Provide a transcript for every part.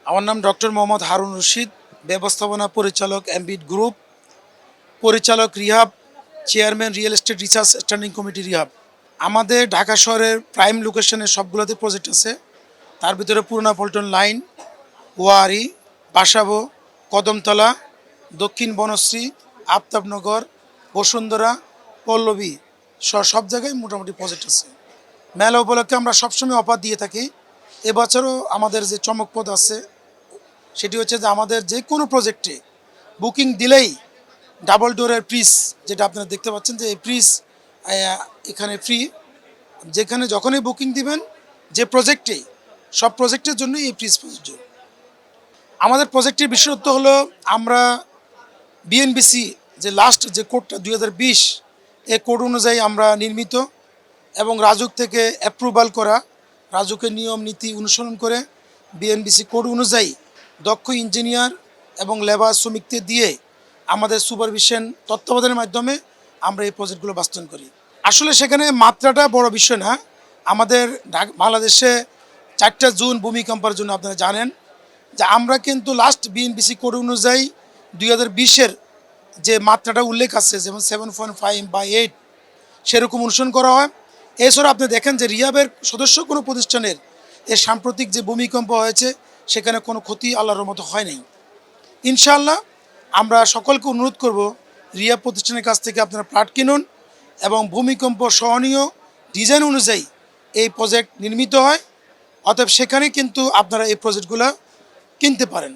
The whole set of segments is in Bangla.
আমার নাম ডক্টর মোহাম্মদ হারুন রশিদ, ব্যবস্থাপনা পরিচালক এমবিট গ্রুপ, পরিচালক REHAB, chairman real estate research standing committee REHAB. আমাদের ঢাকা শহরের প্রাইম লোকেশনে সবগুলোতে প্রজেক্ট আছে। তার ভিতরে পুরোনা পল্টন লাইন, ওয়ারি, বাসাবো, কদমতলা, দক্ষিণ বনশ্রী, আফতাবনগর, বসুন্ধরা, পল্লবী সব জায়গায় মোটামুটি প্রজেক্ট আছে। মেলা উপলক্ষে আমরা সবসময় অফার দিয়ে থাকি। এবছরও আমাদের যে চমকপদ আছে সেটি হচ্ছে যে আমাদের যে কোনো প্রজেক্টে বুকিং দিলেই ডাবল ডোরের ফ্রিজ, যেটা আপনারা দেখতে পাচ্ছেন যে এই ফ্রিজ এখানে ফ্রি। যেখানে যখনই বুকিং দিবেন যে প্রজেক্টে, সব প্রজেক্টের জন্যই এই ফ্রিজ প্রযোজ্য। আমাদের প্রজেক্টের বিশেষত্ব হলো আমরা বিএনবিসি যে লাস্ট যে কোডটা 2020 এই কোড অনুযায়ী আমরা নির্মিত এবং রাজুক থেকে অ্যাপ্রুভাল করা, রাজুকের নিয়ম নীতি অনুসরণ করে বিএনবিসি কোড অনুযায়ী দক্ষ ইঞ্জিনিয়ার এবং লেবার শ্রমিকদের দিয়ে আমাদের সুপারভিশন তত্ত্বাবধানের মাধ্যমে আমরা এই প্রজেক্টগুলো বাস্তবায়ন করি। আসলে সেখানে মাত্রাটা বড় বিষয় না। আমাদের বাংলাদেশে 4টা জুন ভূমিকম্পের জন্য আপনারা জানেন যে আমরা কিন্তু লাস্ট বিএনবিসি কোড অনুযায়ী 2020-এর যে মাত্রাটা উল্লেখ আছে, যেমন 7.5 বা 8 সেরকম অনুসরণ করা হয়। এছাড়া আপনি দেখেন যে রিহাবের সদস্য কোনো প্রতিষ্ঠানের এর সাম্প্রতিক যে ভূমিকম্প হয়েছে সেখানে কোনো ক্ষতি আল্লাহর মতো হয় নাই। ইনশাআল্লাহ আমরা সকলকে অনুরোধ করব রিহাব প্রতিষ্ঠানের কাছ থেকে আপনারা প্লট কিনুন এবং ভূমিকম্প সহনীয় ডিজাইন অনুযায়ী এই প্রজেক্ট নির্মিত হয়। অতএব সেখানে কিন্তু আপনারা এই প্রজেক্টগুলো কিনতে পারেন।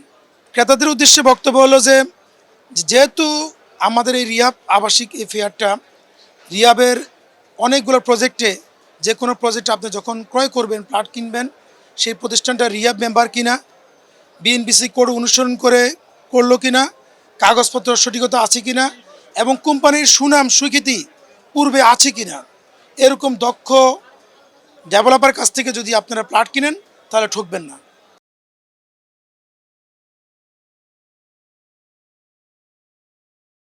ক্রেতাদের উদ্দেশ্যে বক্তব্য হলো যে যেহেতু আমাদের এই রিহাব আবাসিক এই ফেয়ারটা রিহাবের অনেকগুলো প্রজেক্টে, যে কোনো প্রজেক্টে আপনি যখন ক্রয় করবেন, প্লট কিনবেন, সেই প্রতিষ্ঠানটা রিহাব মেম্বার কিনা, বিএনবিসি কোড অনুসরণ করে করলো কিনা, কাগজপত্র সঠিকতা আছে কিনা এবং কোম্পানির সুনাম স্বীকৃতি পূর্বে আছে কিনা, এরকম দক্ষ ডেভেলপার কাছ থেকে যদি আপনারা প্লট কিনেন তাহলে ঠকবেন না।